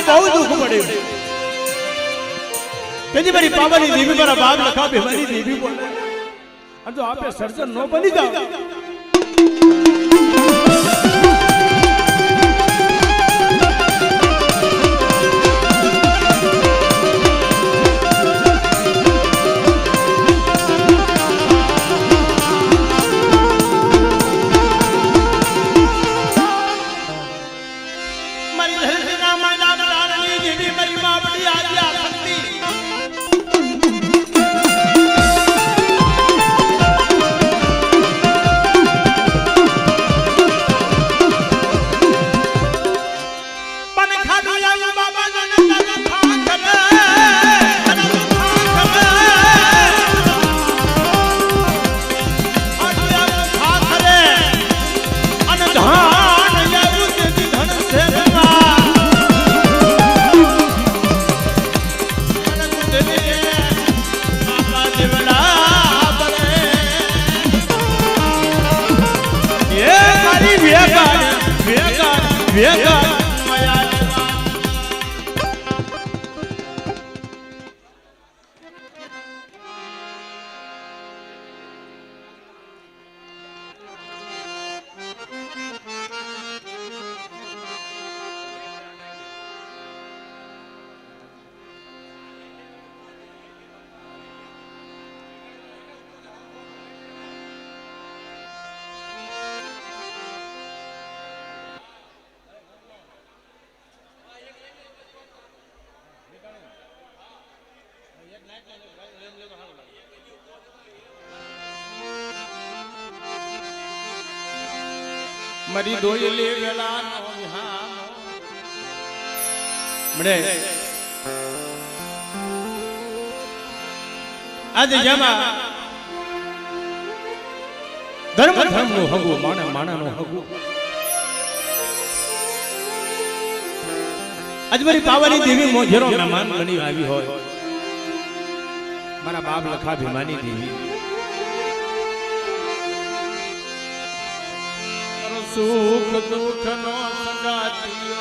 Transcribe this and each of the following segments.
बहुत दुख पड़े तेजी मेरी पावनी देवी मेरा बाप लखा बीमारी देवी बोले और जो आपे सर्जन नो बनी जाओ मरी दोयले वेला नो विहाम मडे आज यमा धर्म नो हगु माना नो हगु आज मारी पावनी देवी मोजेरो मेहमान बनी आवी होय मारा बाप लखा भीमानी देवी सुख दुख नो संगातियो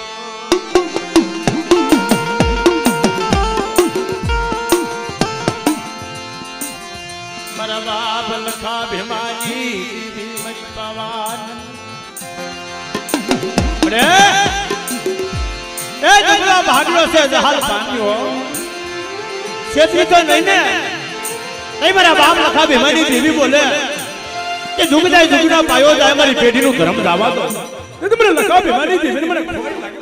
मारा बाप लखा भीमानी मरी पवान अरे ए जंगला भागलो से जहाल पानियो सेती तो नहीं ने नहीं मारा बाप लखा भीमानी देवी बोले ये जुगदाई जुगना पायो जाए मारी पेटी नु धर्म दावा तो नहीं तो मेरे लखा बीमारी थी मेरे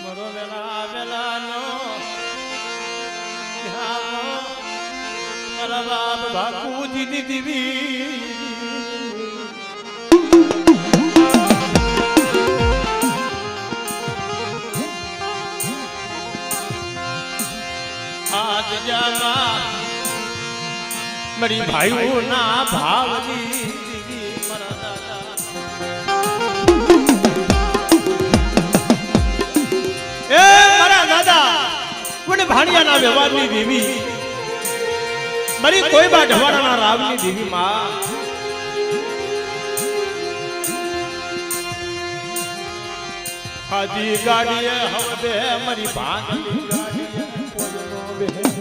मरो वेला वेला नो मारा बाप बापू जी दीवी आज जाना मरी भाइयों ना भावनी मरा दादा ए मरा दादा कोने भाणिया ना व्यवहारनी देवी मरी कोई बा ढवारा ना रावनी देवी मां हाजी गाड़ी हवदे मरी भांगली गाड़ी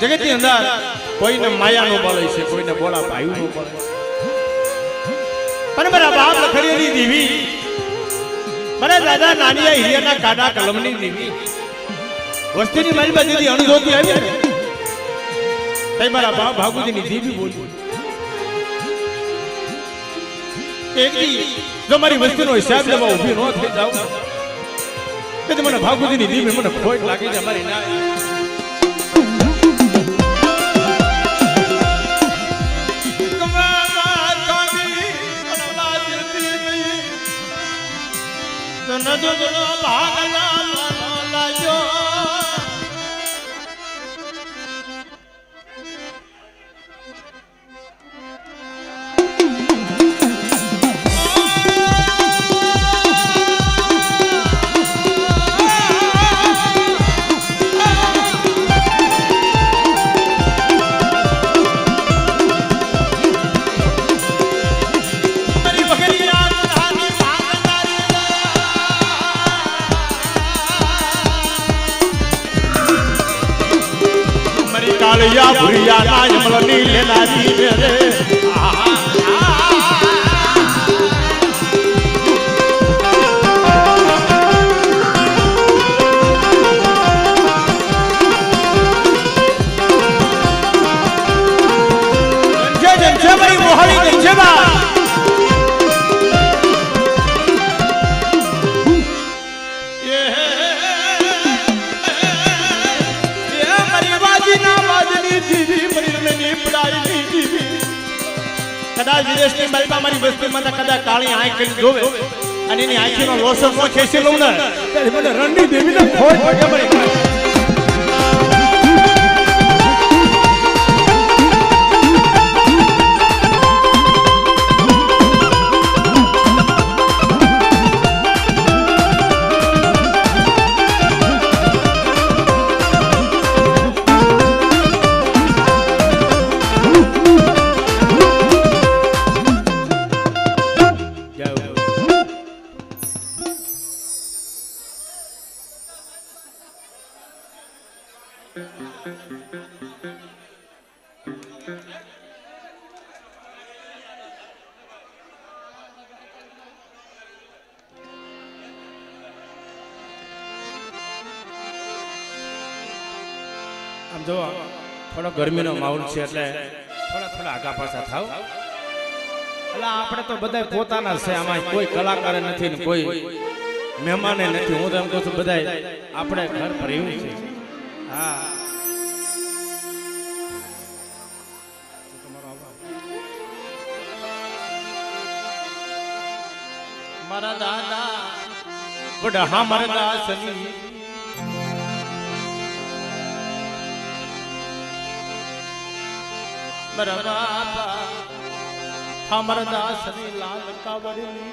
જગતની અંદર કોઈને માયાનો બળ છે, કોઈને બોલા ભાઈનો બળ, પણ મારા બાપ લખડીની દેવી, મારા દાદા નાનિયા હિરિયાના કાડા કલમની દેવી, વસ્તીની મારી બાજુથી અણજોતી આવી ને તઈ મારા બાપ ભાગુજીની દેવી બોલી. એક દી જો મારી વસ્તીનો હિસાબ લેવા ઊભી ન થઈ જાવ કે મને ભાગુજીની દેવી મને ખોટ લાગી છે મારી ના. કાલિયા ભુરિયા ના યમલની લેનારી રે જય મારી મોહાણી જય બા. કદાચ વિદેશની બાઈબા મારી વસ્તીમાં કદાચ કાળી આંખ કરી જોવે અને એની આંખીનો લોસર નો ખેંચી લઉં ને ત્યારે મને રણની દેવીને ખોટ પડે મારી. આમ જો થોડો ગરમીનો માહોલ છે એટલે થોડા આગા પાછા થાવ. એટલે આપણે તો બધા પોતાના છે, આમાં કોઈ કલાકાર નથી ને કોઈ મહેમાન નથી. હું તો એમ કહું છું બધા આપણે ઘર ભર્યું છે. હા મારા દાદા બડા હા મારા દાસની મારા બાપા હમર દાસની લાલ કાવડી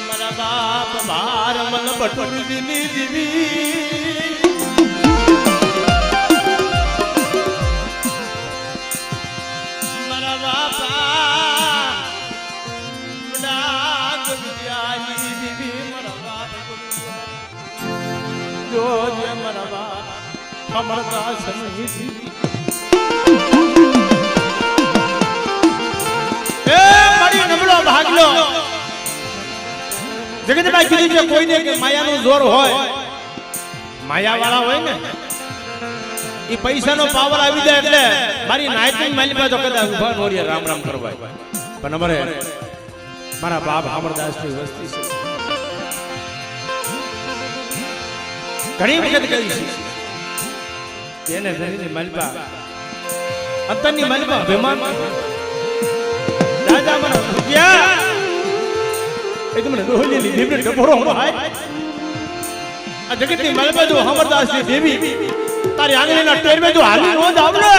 મારા બાપ બાર મન બટુરીની દીવી મારા બાપા જો જે મારા બાપ હમર દાસની દીવી એ મારી નબળો ભાગલો જગતભાઈ કીધું છે કોઈને કે માયાનું જોર હોય, માયા વાળા હોય ને એ પૈસાનો પાવર આવી જાય એટલે મારી નાયકની માલી પાસે કદાચ ઉભા નોરિયા રામ રામ કરવા. પણ અમારે મારા બાપ અમરદાસની વસ્તી છે, ઘણી વખત કરી છે એને ઘરની માલપા અંતરની માલપા અભિમાન દાદા મને ભૂખ્યા એ તમને રોહલીની દેવીને ડબોરો ભાઈ. આ જગતની માલપા જો અમરદાસની દેવી તારી આંગળીના ટેરવે જો હાલી નો આવડે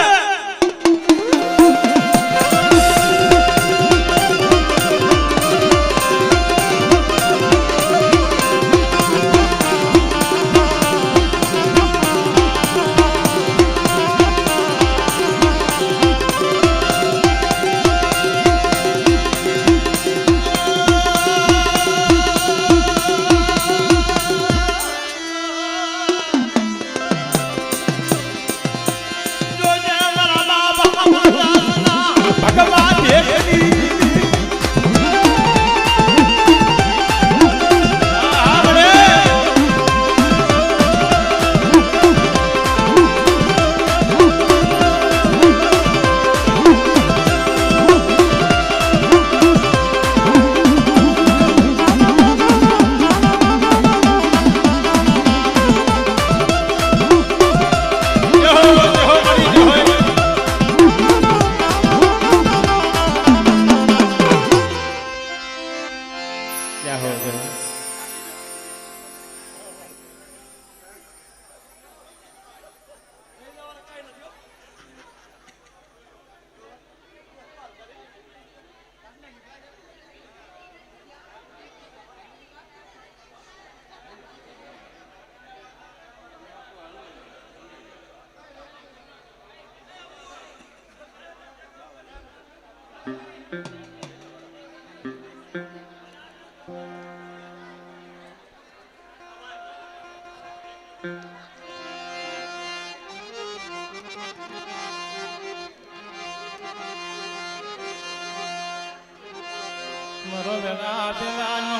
મારો વેલા પેલાનો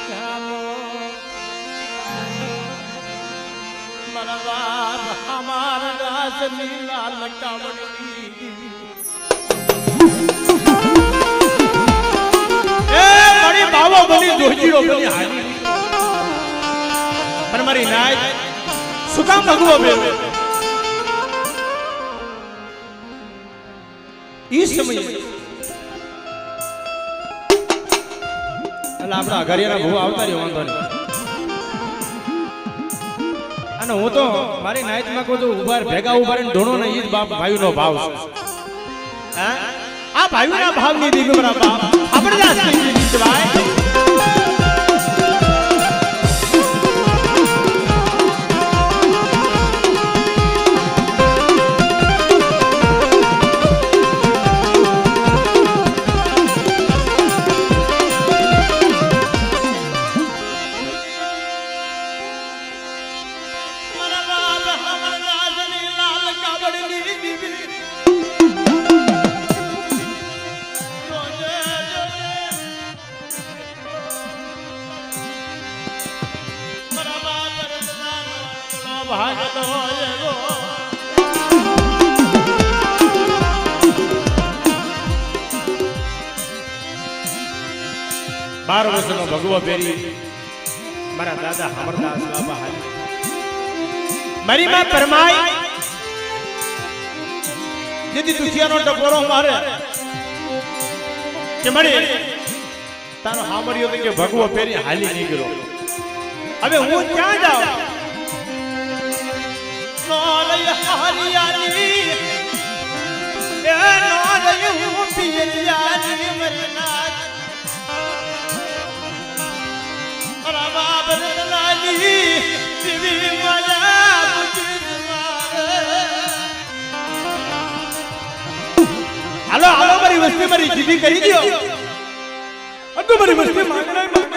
ચાલો મારા બાપ અમારા દાસની લાલ કાવડી એ મારી બાવો બની જોજીરો બની હાલી પણ મારી નાય શું કામ ભગવો બે ઈ સમયે એટલે આપણા ઘરિયાના ભૂ આવતા રહ્યો વાંધો નહીં અને હું તો મારી નાયતમાં કહું છું ઉભા ભેગા ઉભા રહીને ધોણો ને ઈ જ બાપ ભાઈનો ભાવ છે હા આ ભાઈના ભાવની દીકરી મારા બાપ આપણે જ ગીત ભાઈ બાર વર્ષનો ભગવો પહેરી મારા દાદા અમરદાસ બાબા હાલી મારી માં પરમાઈ જેથી દુખિયાનો ટકોરો મારે કે મળી તારો સાંભળ્યો તો કે ભગવો પહેરી હાલી નીકળ્યો હવે હું ક્યાં જાઉં નોલય હરિયાની એ નોલય હું પિયરિયાની મરના બાબર લાલી દીવી માયા હાલો હાલો મારી વસ્તી મારી જીવી કરી દો અડધું મારી વસ્તી માંગણા માંગે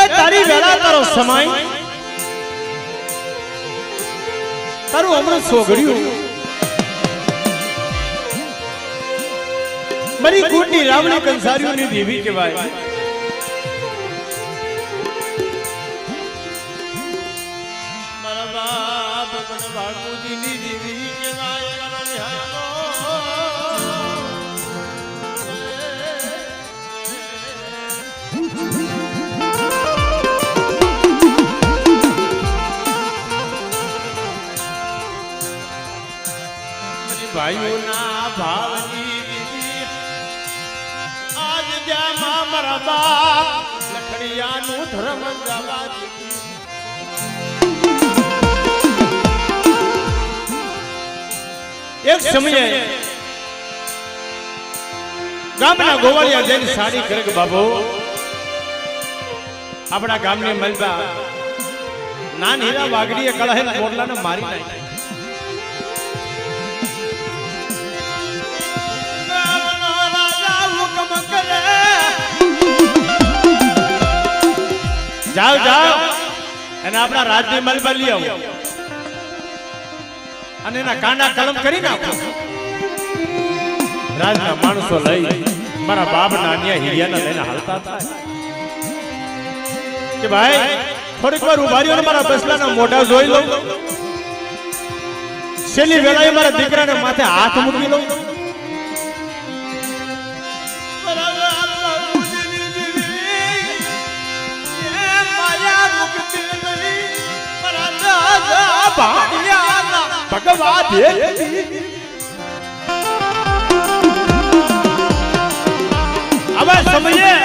તારી વેલા તારો સમય તારું અમૃત સોગડ્યું મારી કુંડની રાવણી કંસારીઓની દેવી કહેવાય મારા બાપ ભાગુજીની દેવી કહેવાય ભાઈઓના ભાવની દીદી આજ જ્યાં મારા બાપ લખડિયાનું ધર્મ જવા એક સમયે ગામના ગોવાળિયા જઈને સાડી કરે કે બાબો આપણા ગામની મલબા નાન હીરા વાગડીએ કળાહે મોરલાને મારી નાખી જાઓ જાઓ અને આપણા રાજની મલબા લઈ આવો અને એના કાંડા કલમ કરી નાખો રાજના માણસો લઈ મારા બાપ નાનિયા હિરિયાના લઈને હાલતા હતા કે ભાઈ થોડીક વાર ઉભા રહ્યો ને મારા બસલાના મોઢા જોઈ લો છેલ્લી વેળાએ મારા દીકરાને માથે હાથ મૂકી લઉં. ભગવાન હવે સમયે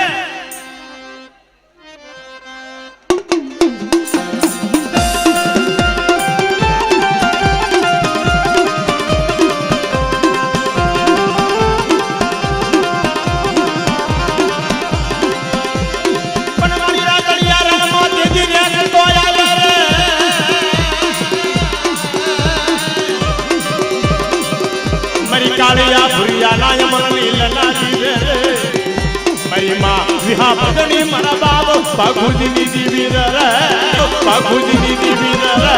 કાળિયા ભુરિયા નાય મન લીલના જીવે મારી માં વિહા ભગની મારા બાપ બાગુજીની દીવી રે બાગુજીની દીવી રે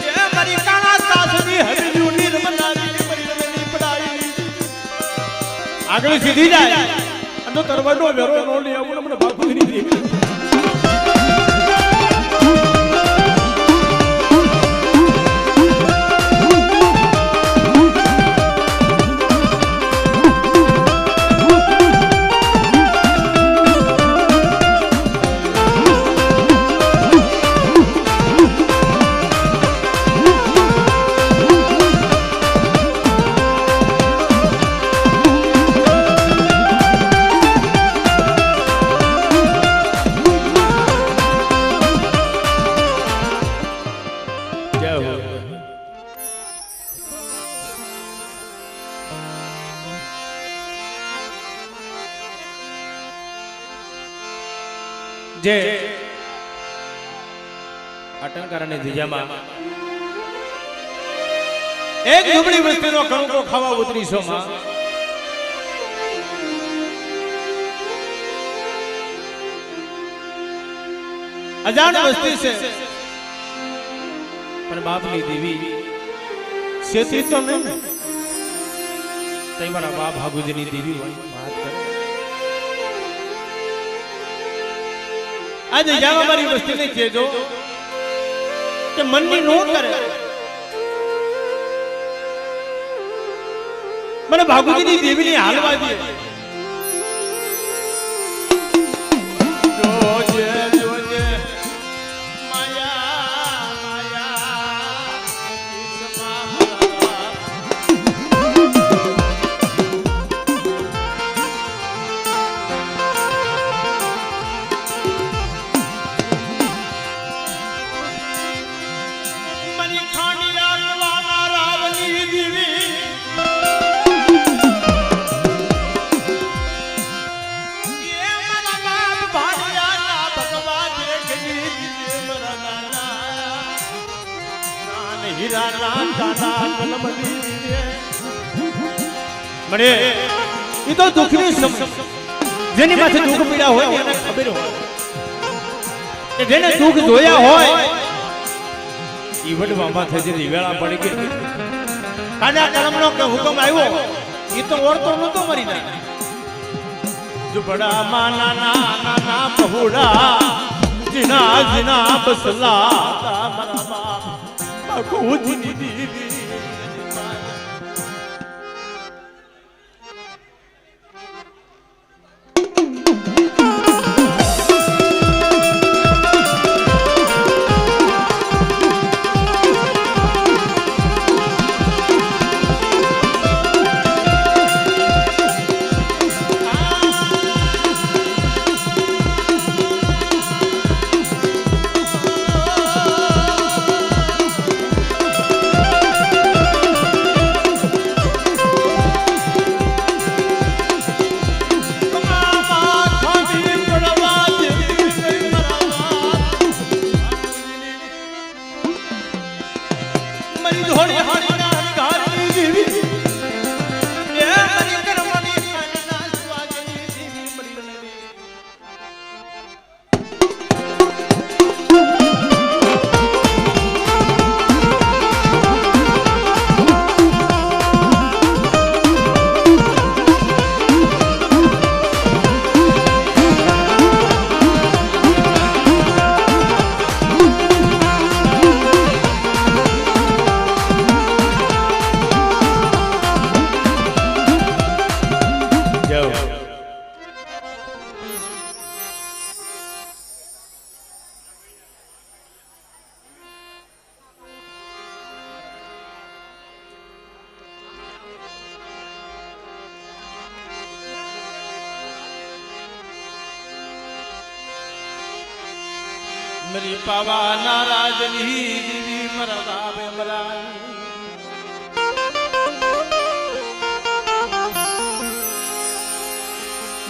એ મારી કાળા સાસની હજુ નિર્મલાની પરિણની પડાઈ આગળ સીધી જાય. અને તરવાનો વેરો નો લે આવું મને બાગુજીની દીવી જે અટંકારાની દિજામાં એક દુબળી વસ્તીનો કણકો ખાવા ઉતરી છો માં. અજાણ વસ્તી છે પણ બાપની દેવી શેતી તો નહીં ને. તઈ મારા બાપ ભાગુજીની દેવી હોય વાત કરે. આજે જાવા મારી વસ્તીને કહેજો કે મનની નો કરે. મને ભાગુજીની દેવીની હાલવા દે. જોજે જોજે માયા માયા મની ખાંડિયા ગવાના રાવની દીવી મને એ તો દુઃખની સમય જેની માથે દુઃખ પીડા હોય એને ખબર હોય કે જેને દુઃખ જોયા હોય ઈવડ મામા થઈ જે વેળા પડી ગઈ કાના કરમનો કે હુકમ આવ્યો એ તો ઓરતો નતો મરી જાય. ઝુંપડા માં નાના નાના પહોળા જીના જીના બસલા મારા બાપ બાગુજીની દીવી मेरी पावा नाराज नहीं दीदी मरदा बेमरानी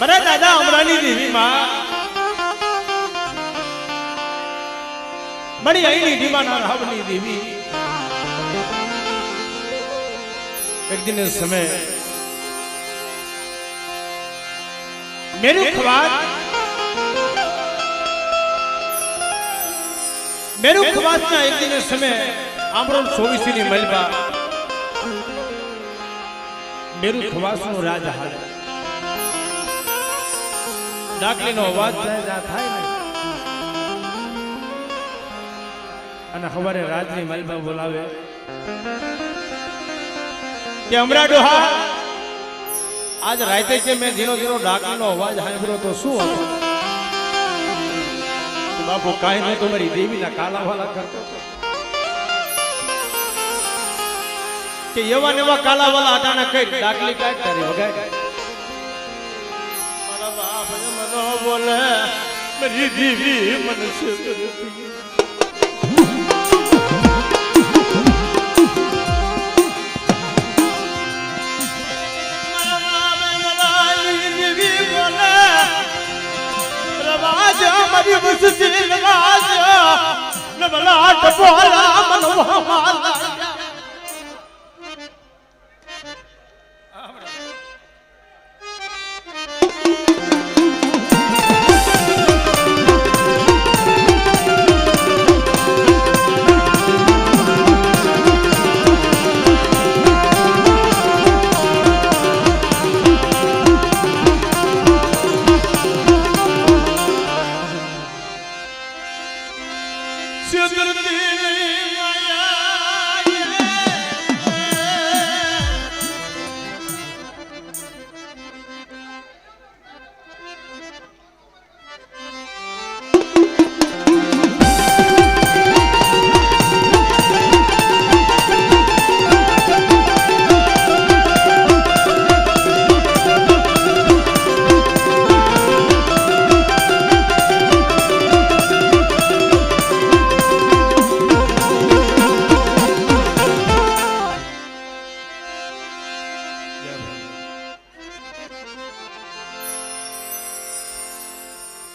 मरा दादा अमरानी देवी मां बड़ी आई नहीं दीवाना रावनी देवी एक दिन इस समय मेरे खवात ना एक दिन इस समय आमरोल 24 ની મલબા મેરુ ખવાસનો રાજ હાલ ડાકલીનો અવાજ થાય ને અને હવારે રાજની મલબા બોલાવે કે અમરા ડોહા આજ રાતે કે મેં ધીરો ધીરો ડાકલીનો અવાજ સાંભળ્યો તો શું હતો બાપુ કાંઈ નહીં તો મારી દેવીના કાલાવાલા કરતો કે એવા ને એવા કાલાવાલા અટાણા કઈ ડાકલી કાઢ તારી વગાડ મારા બાપ મનો બોલે મારી દેવી મને છે हमारी बस से नवाज नवला टपोला मनवा माला